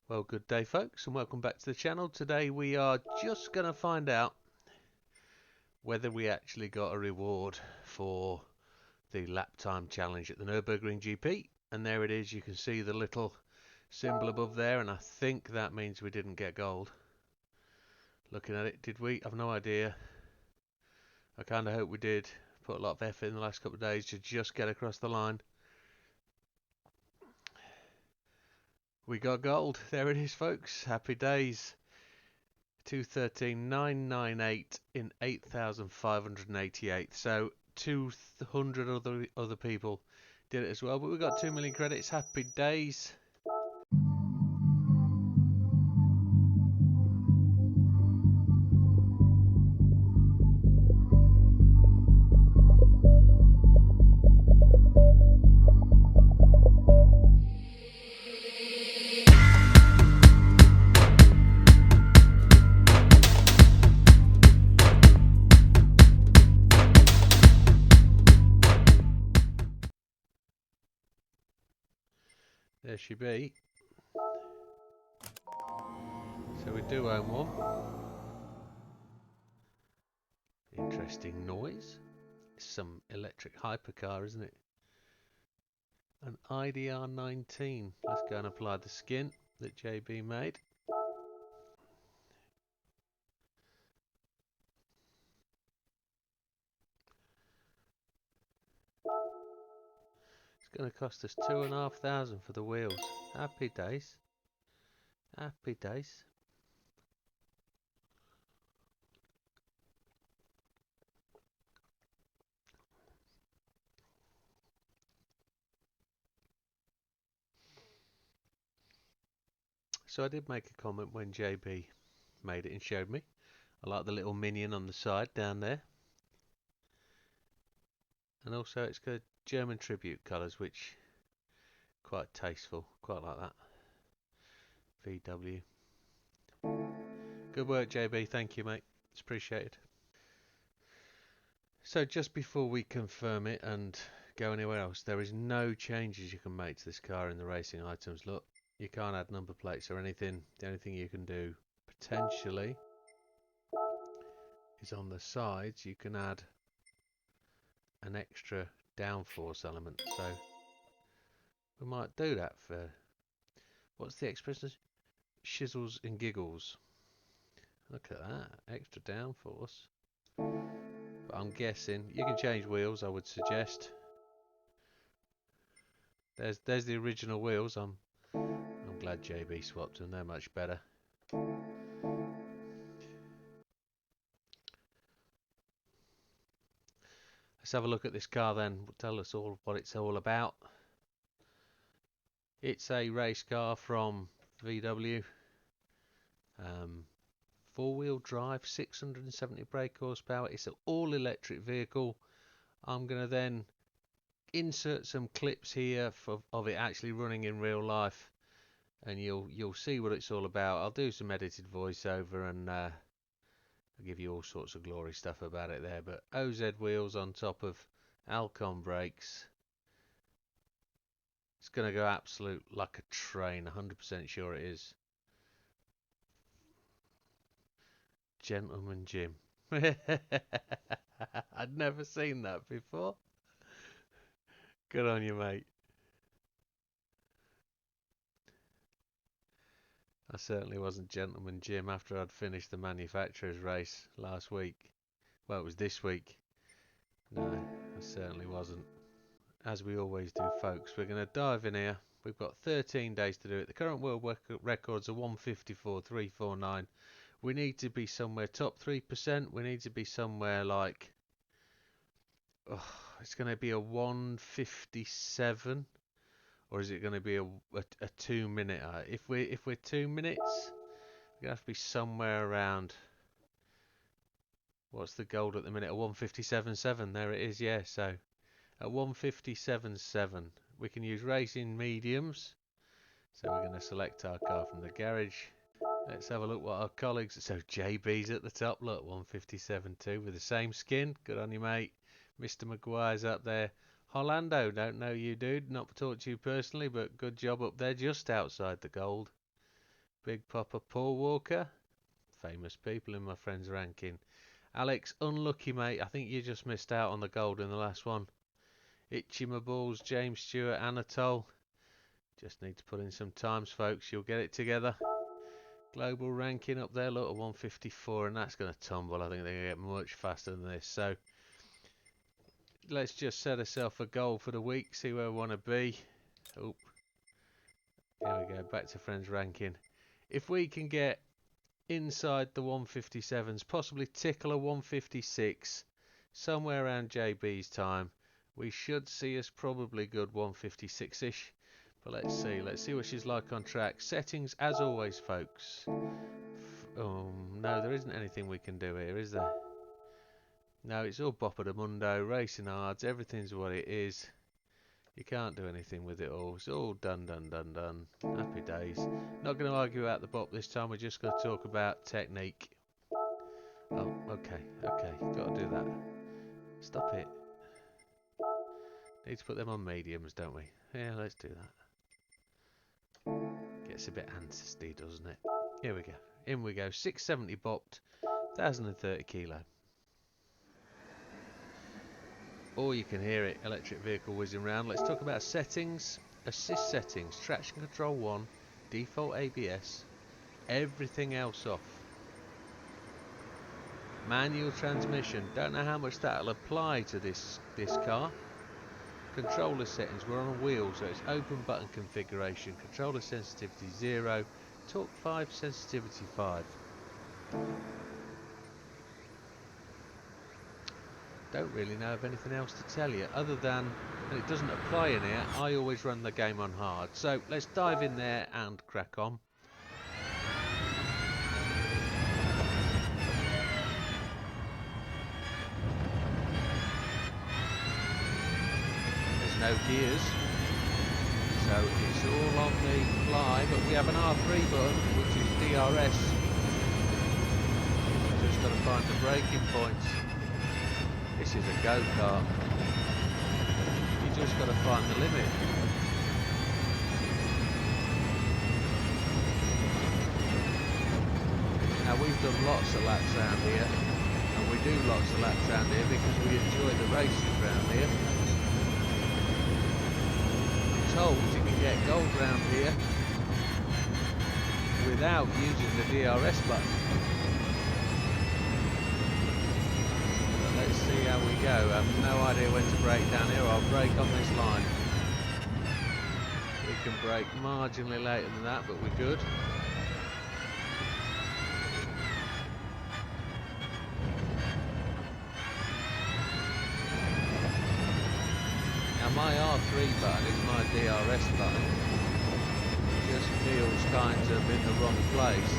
Well, good day folks, and welcome back to the channel. Today we are just going to find out whether we actually got a reward for the lap time challenge at the Nürburgring GP. And there it is, you can see the little symbol above there, and I think that means we didn't get gold. Looking at it, did we? I've no idea. I kind of hope we did. Put a lot of effort in the last couple of days to just get across the line. We got gold. There it is folks, happy days. 213,998 in 8,588. So 200 other people did it as well, but we got 2 million credits. Happy days. There she be. So we do own one. Interesting noise. Some electric hypercar, isn't it? An RD19. Let's go and apply the skin that JB made. It's going to cost us 2,500 for the wheels. Happy days. Happy days. So I did make a comment when JB made it and showed me. I like the little minion on the side down there. And also it's got German tribute colours, which quite tasteful. Quite like that. VW. Good work JB, thank you mate. It's appreciated. So just before we confirm it and go anywhere else, there is no changes you can make to this car in the racing items. Look, you can't add number plates or anything. The only thing you can do potentially is on the sides you can add an extra downforce element. So we might do that for, what's the expression? Shizzles and giggles. Look at that, extra downforce. But I'm guessing you can change wheels, I would suggest. There's the original wheels. I'm glad JB swapped them, they're much better. Let's have a look at this car then. Tell us all what it's all about. It's a race car from VW. Four-wheel drive, 670 brake horsepower. It's an all-electric vehicle. I'm going to then insert some clips here of it actually running in real life, and you'll see what it's all about. I'll do some edited voiceover and I'll give you all sorts of glory stuff about it there. But OZ wheels on top of Alcon brakes. It's going to go absolute like a train, 100% sure it is. Gentleman Jim. I'd never seen that before. Good on you, mate. I certainly wasn't Gentleman Jim after I'd finished the manufacturer's race last week. Well, it was this week. No, I certainly wasn't. As we always do, folks, we're going to dive in here. We've got 13 days to do it. The current world records are 154.349. We need to be somewhere top 3%. We need to be somewhere like, it's going to be a 157, or is it going to be a 2 minute? If we're 2 minutes, we're going to have to be somewhere around. What's the gold at the minute? A 157.7. There it is. Yeah. So at 157.7, we can use racing mediums. So we're going to select our car from the garage. Let's have a look what our colleagues. So JB's at the top. Look, 157.2 with the same skin. Good on you, mate. Mr. Maguire's up there. Hollando, don't know you, dude. Not talk to you personally, but good job up there, just outside the gold. Big Papa Paul Walker. Famous people in my friends ranking. Alex, unlucky mate. I think you just missed out on the gold in the last one. Itchy my balls. James Stewart, Anatole. Just need to put in some times, folks. You'll get it together. Global ranking up there, look at 154, and that's going to tumble. I think they're going to get much faster than this. So let's just set ourselves a goal for the week, see where we want to be. Oh, here we go, back to friends ranking. If we can get inside the 157s, possibly tickle a 156, somewhere around JB's time, we should see us probably good 156-ish. But let's see what she's like on track. Settings, as always, folks. No, there isn't anything we can do here, is there? No, it's all Bopper de Mundo, racing hards, everything's what it is. You can't do anything with it all. It's all done. Happy days. Not going to argue about the bop this time, we're just going to talk about technique. Oh, okay, got to do that. Stop it. Need to put them on mediums, don't we? Yeah, let's do that. Gets a bit antsy, doesn't it? Here we go. In we go. 670 bopped, 1,030 kilo. Or you can hear it, electric vehicle whizzing round. Let's talk about settings. Assist settings, traction control 1, default ABS, everything else off. Manual transmission, don't know how much that'll apply to this car. Controller settings, we're on a wheel, so it's open button configuration. Controller sensitivity 0, torque 5, sensitivity 5. Don't really know of anything else to tell you other than, and it doesn't apply in here, I always run the game on hard. So let's dive in there and crack on. No gears, so it's all on the fly, but we have an R3 button which is DRS. Just got to find the braking points. This is a go-kart. You just got to find the limit. Now we've done lots of laps around here, and we do lots of laps around here because we enjoy the races around here. Told you can get gold round here without using the DRS button. But let's see how we go. I have no idea when to brake down here. I'll brake on this line. We can brake marginally later than that, but we're good. My R3 button is my DRS button. It just feels kind of in the wrong place.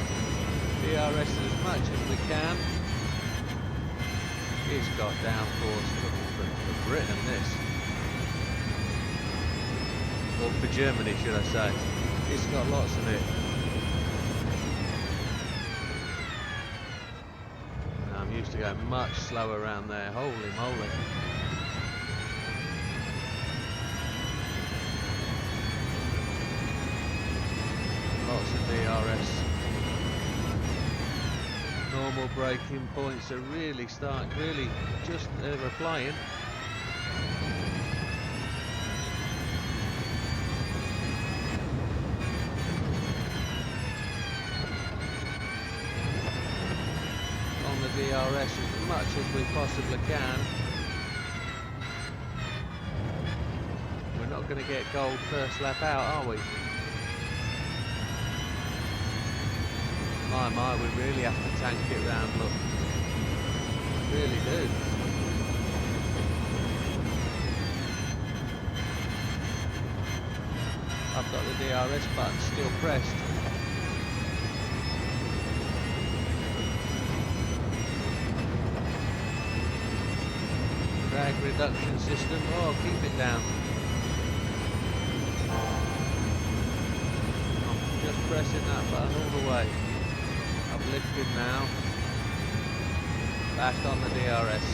DRS as much as we can. It's got downforce for Britain, this. Or for Germany, should I say. It's got lots of it. I'm used to going much slower around there. Holy moly. Lots of DRS. Normal braking points are really just they're applying. On the DRS as much as we possibly can. We're not going to get gold first lap out, are we? My, we really have to tank it round, look. We really do. I've got the DRS button still pressed. Drag reduction system, oh, keep it down. I'm just pressing that button all the way. Lifted now, back on the DRS.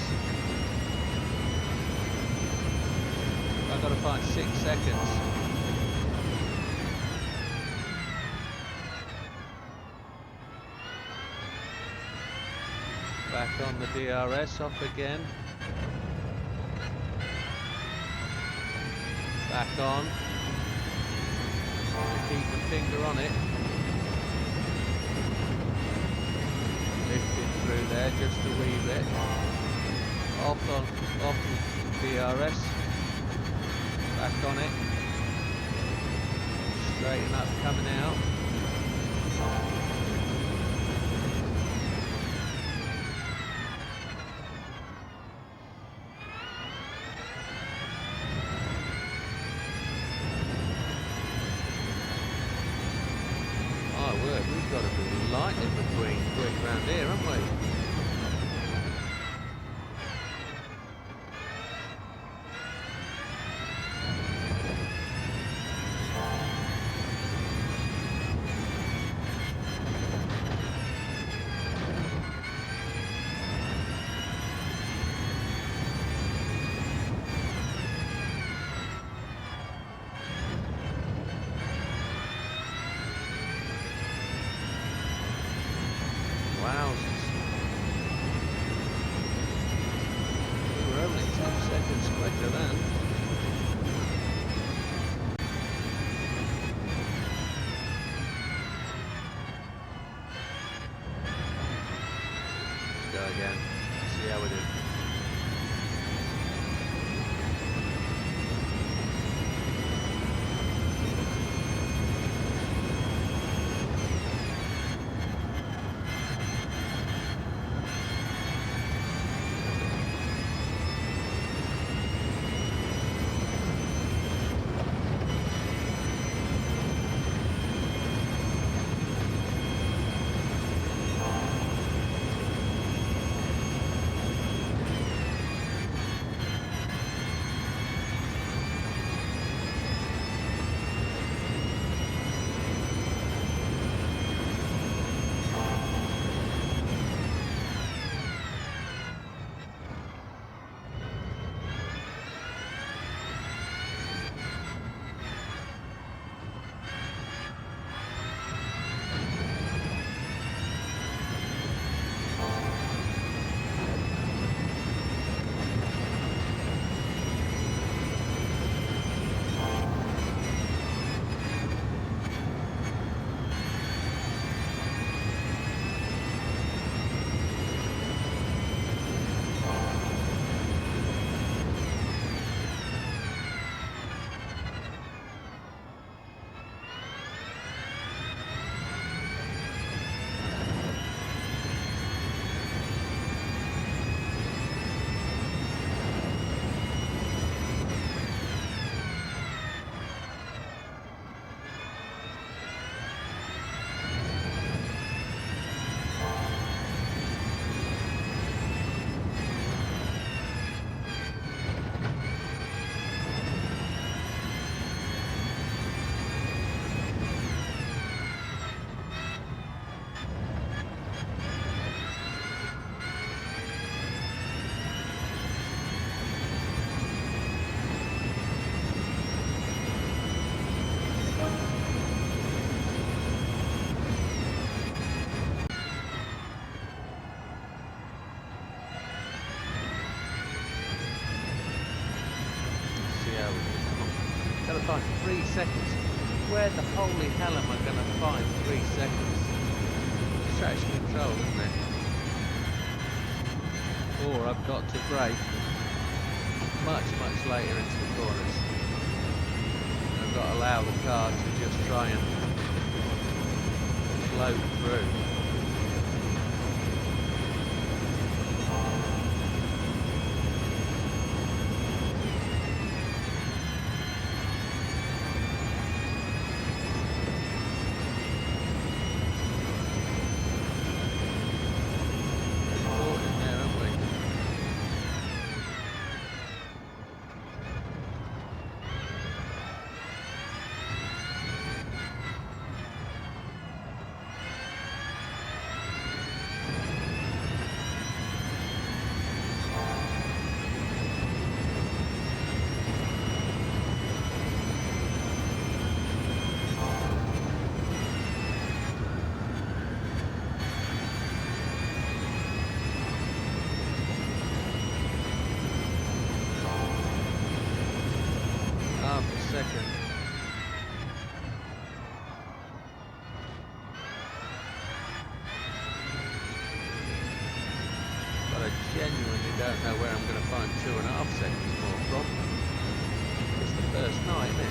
I've got to find 6 seconds. Back on the DRS, off again. Back on. Keep the finger on it. Lifting through there just a wee bit. Off the DRS. Back on it. Straighten up, coming out. We've got to be lightning between quick round here, haven't we? Wowzers. We were only 10 seconds quicker then. Let's go again. See how we do. Gotta find 3 seconds. Where the holy hell am I gonna find 3 seconds? It's traction control, isn't it? Or I've got to brake much later into the corners. I've got to allow the car to just try and float through. genuinely don't know where I'm going to find 2.5 seconds more from. It's the first night, isn't it?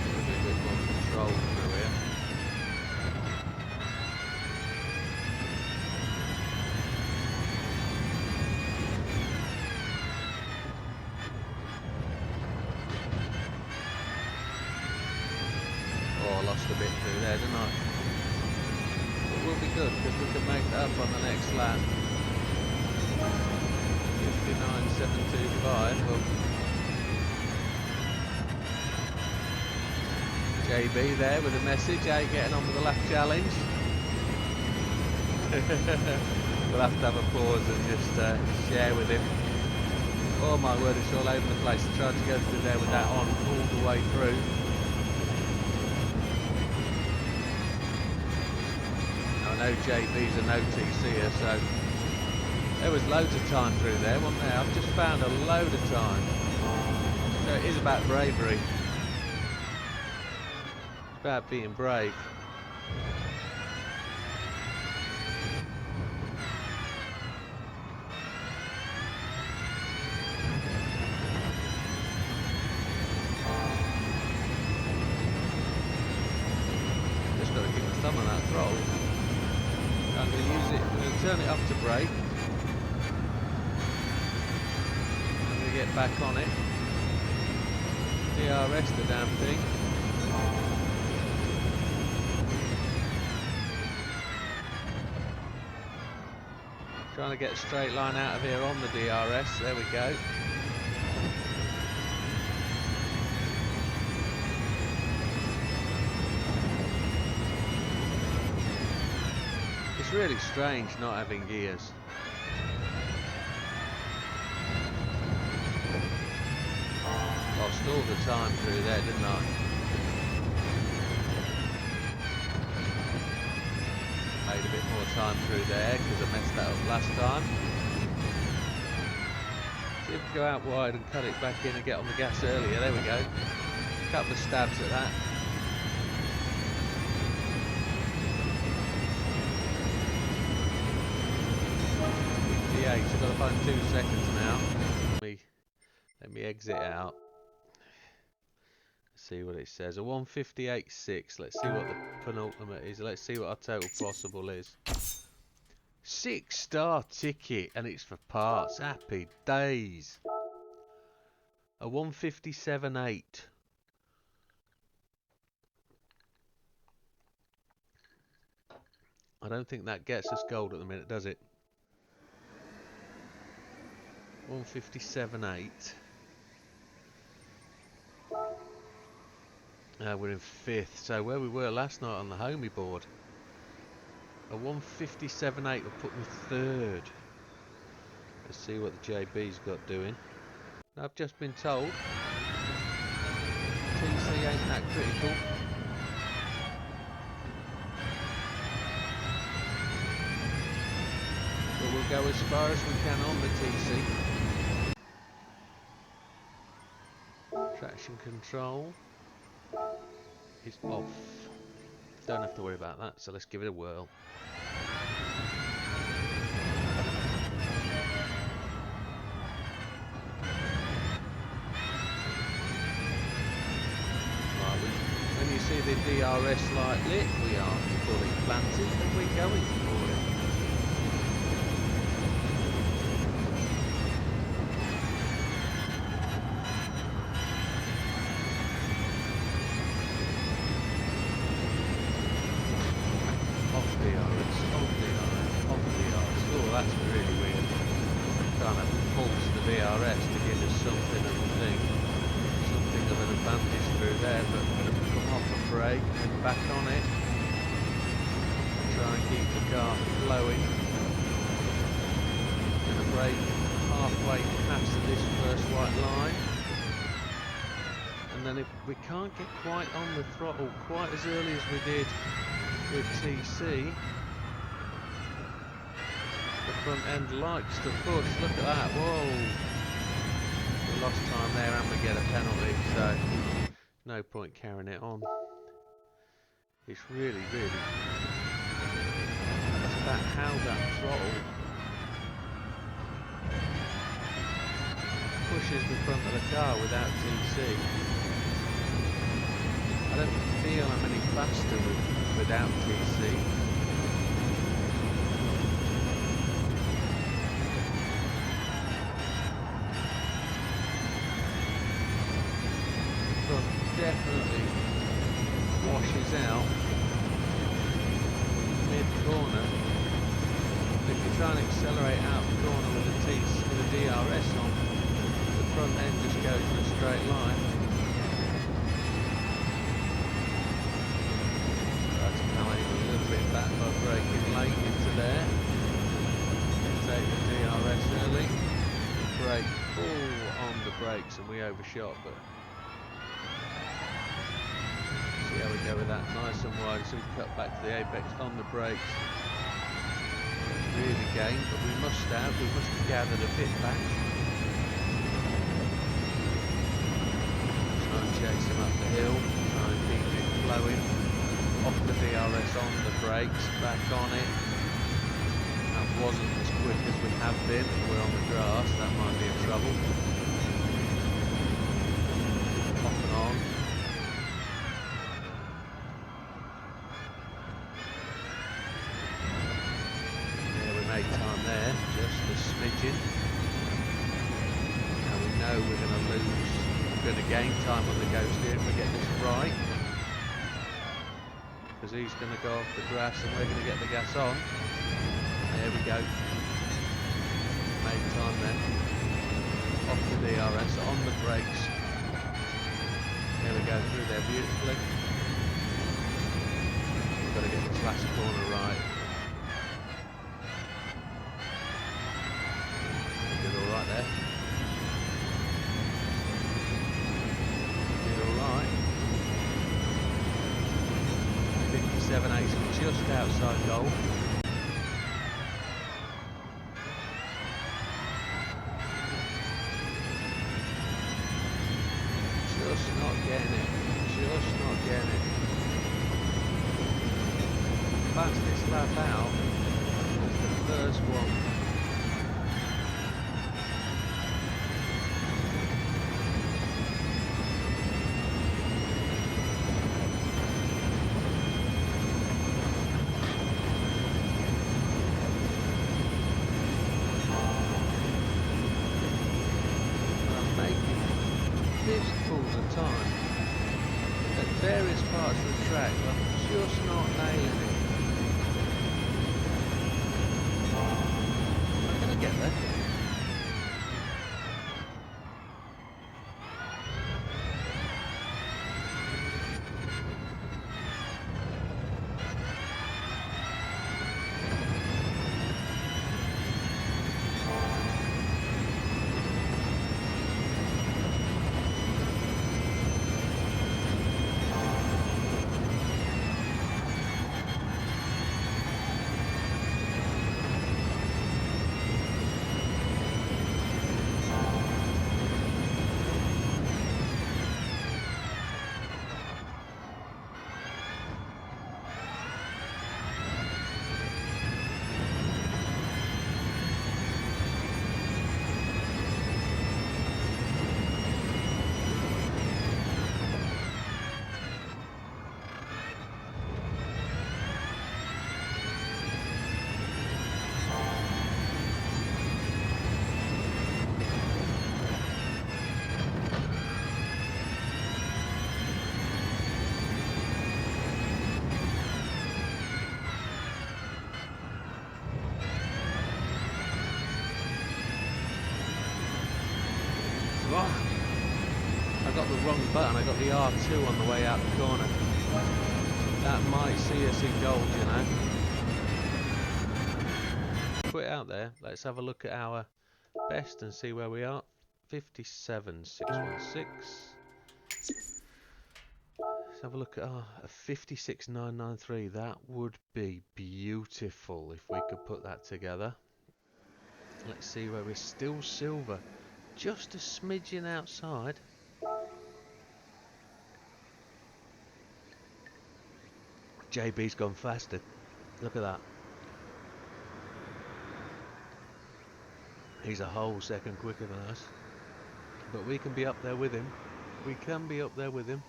A bit more control through here. Oh, I lost a bit through there, didn't I? But we'll be good because we can make that up on the next lap. 59.725. Well, JB there with a message. How you getting on with the lap challenge? We'll have to have a pause and just share with him. Oh my word, it's all over the place. I tried to go through there with that on all the way through. I know JB's a no TCer, so there was loads of time through there, wasn't there? I've just found a load of time. So it is about bravery. It's about being brave. Just got to keep my thumb on that throttle. I'm going to use it, I'm going to turn it up to brake. I'm going to get back on it. DRS the damn thing. Trying to get a straight line out of here on the DRS, there we go. It's really strange not having gears. Lost all the time through there, didn't I? Made a bit more time through there because I messed that up last time. See if we go out wide and cut it back in and get on the gas earlier. There we go. A couple of stabs at that. So I've got to find 2 seconds now. Let me exit out. See what it says. A 158.6. Let's see what the penultimate is. Let's see what our total possible is. 6-star ticket, and it's for parts. Happy days. A 157.8. I don't think that gets us gold at the minute, does it? 157.8. We're in 5th, so where we were last night on the homie board. A 157.8 will put me 3rd. Let's see what the JB's got doing. I've just been told TC ain't that critical. But we'll go as far as we can on the TC. Traction control is off. Don't have to worry about that, so let's give it a whirl. Right, when you see the DRS light lit, we are fully planted and we're going for it. That's really weird. Kind of pulse the DRS to give us something of a thing, something of an advantage through there, but we're going to come off a brake and back on it. Try and keep the car flowing. Going to brake halfway past this first white line. And then if we can't get quite on the throttle quite as early as we did with TC, the front end likes to push. Look at that. Whoa. We lost time there and we get a penalty, so no point carrying it on. It's really, it's about how that throttle pushes the front of the car without TC. I don't feel I'm any faster without TC. Definitely washes out mid-corner. If you try and accelerate out the corner with the DRS on, the front end just goes in a straight line. That's coming a little bit back by braking late into there. Take the DRS early, brake full on the brakes, and we overshot, but see how we go with that, nice and wide, so we cut back to the apex on the brakes. Really gained, but we must have gathered a bit back. Try and chase him up the hill, try and keep it flowing. Off the DRS on the brakes, back on it. That wasn't as quick as we have been. We're on the grass, that might be in trouble. Off and on. Made time there, just a smidgen. And we know we're going to lose, we're going to gain time on the ghost here if we get this right. Because he's going to go off the grass and we're going to get the gas on. There we go. Made time then. Off the DRS, on the brakes. There we go, through there beautifully. We've got to get this last corner right. Right there. Did alright. 57.8, just outside goal. Just not getting it. Just not getting it. Fastest lap out. The first one. Various parts of the track, but I'm just not nailing it. I'm going to get there. I got the wrong button, I got the R2 on the way out the corner. That might see us in gold, you know. Put it out there, let's have a look at our best and see where we are. 57.616. Let's have a look at a 56.993. That would be beautiful if we could put that together. Let's see where we're still silver. just a smidgen outside. JB's gone faster. Look at that. He's a whole second quicker than us. But we can be up there with him. We can be up there with him.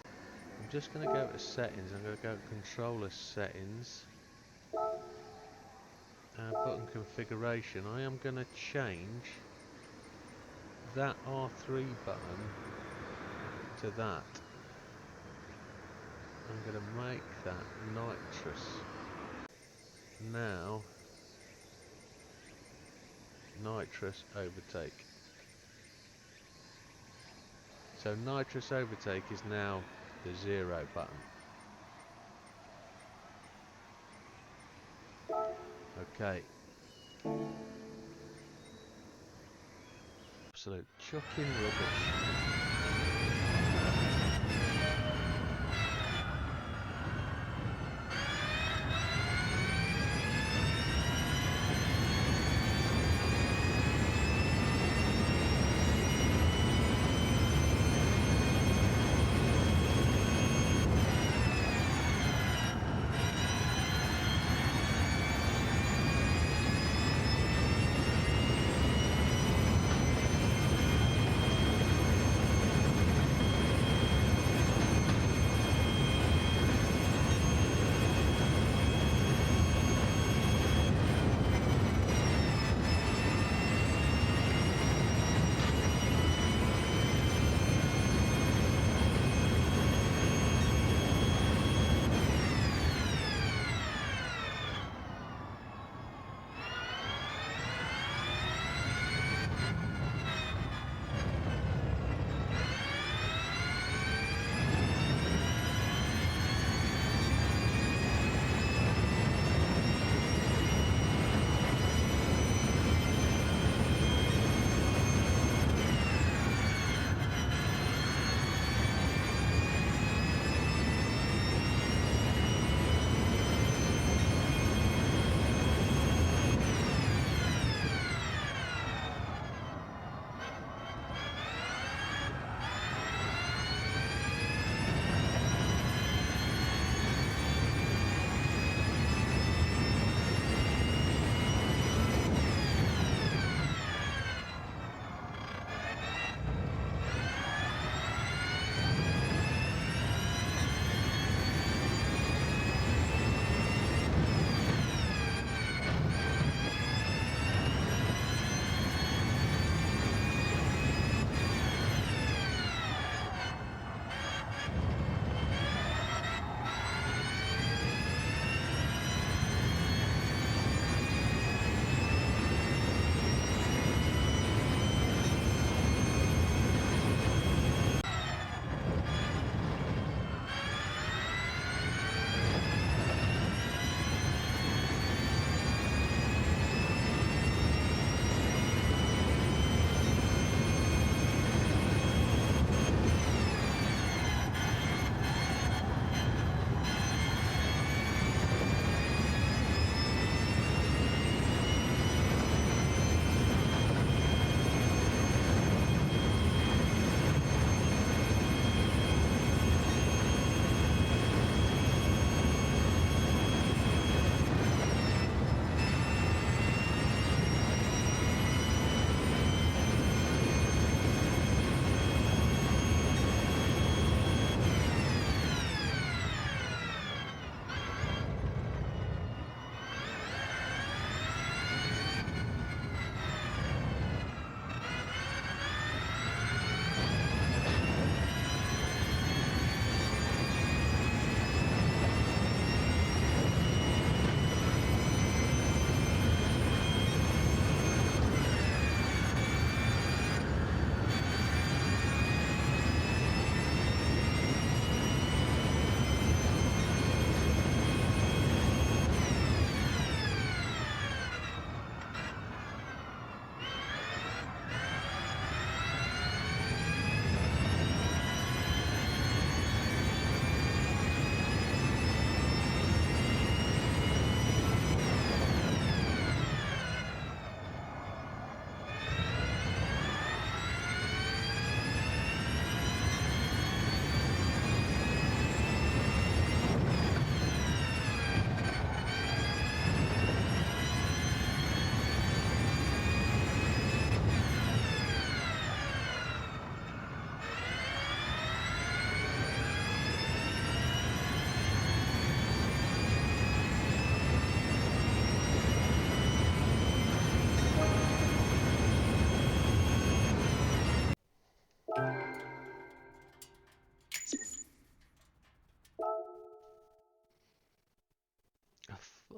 I'm just going to go to settings. I'm going to go to controller settings. Button configuration. I am going to change that R3 button to that. I'm going to make that nitrous. Now, nitrous overtake. So nitrous overtake is now the 0 button. Okay. Absolute chucking rubbish.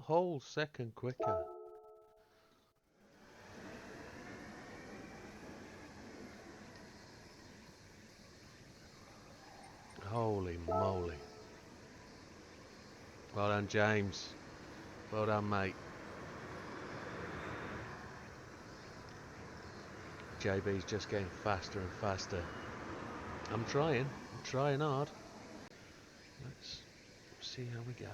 whole second quicker. Holy moly. Well done, James. Well done, mate. JB's just getting faster and faster. I'm trying hard. Let's see how we go.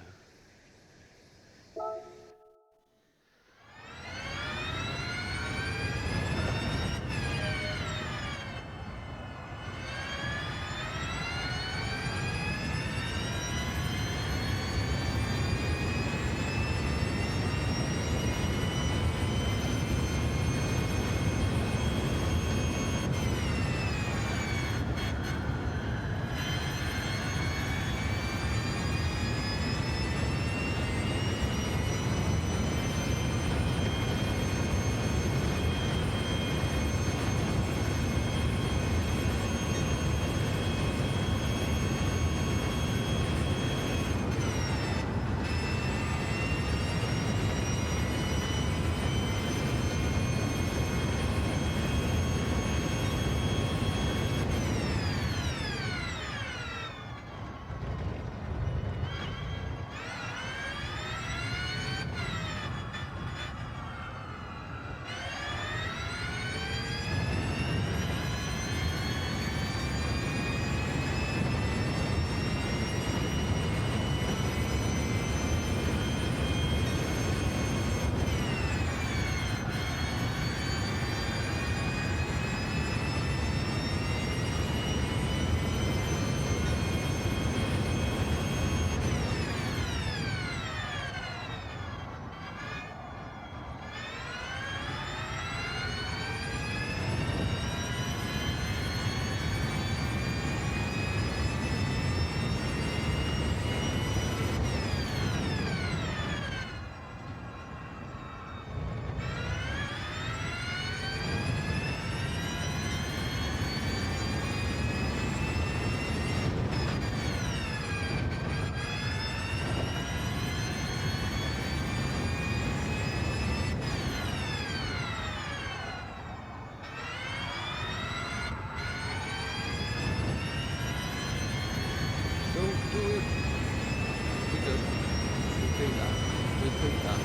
Repeat that.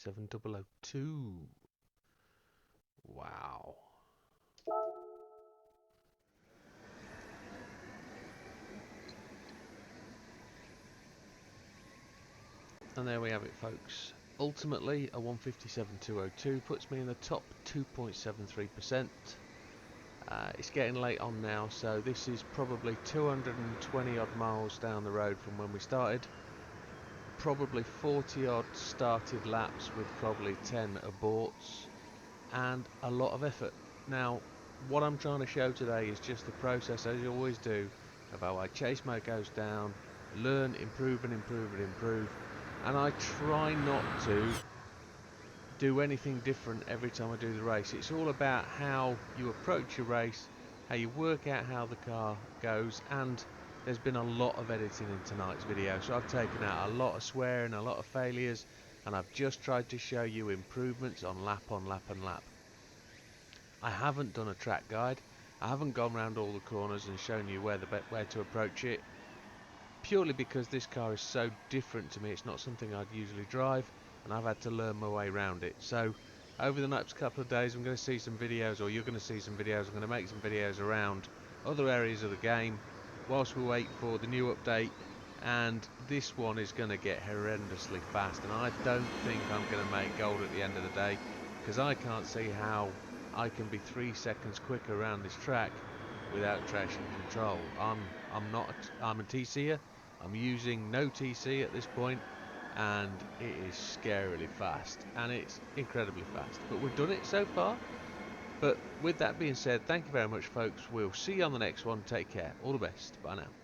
57002. Wow. And there we have it, folks. Ultimately, a 157.202 puts me in the top 2.73%. It's getting late on now, so this is probably 220 odd miles down the road from when we started. Probably 40 odd started laps with probably 10 aborts and a lot of effort. Now, what I'm trying to show today is just the process, as you always do, of how I chase mode goes down, learn, improve and improve and improve, and I try not to do anything different every time I do the race. It's all about how you approach your race, how you work out how the car goes, and there's been a lot of editing in tonight's video, so I've taken out a lot of swearing, a lot of failures, and I've just tried to show you improvements on lap on lap and lap. I haven't done a track guide. I haven't gone around all the corners and shown you where to approach it, purely because this car is so different to me. It's not something I'd usually drive, and I've had to learn my way around it. So over the next couple of days I'm going to see some videos, or you're going to see some videos. I'm going to make some videos around other areas of the game whilst we wait for the new update, and this one is going to get horrendously fast, and I don't think I'm going to make gold at the end of the day, because I can't see how I can be 3 seconds quicker around this track without traction control. I'm a TC'er. I'm using no TC at this point, and it is scarily fast, and it's incredibly fast, but we've done it so far. But with that being said, thank you very much, folks. We'll see you on the next one. Take care. All the best. Bye now.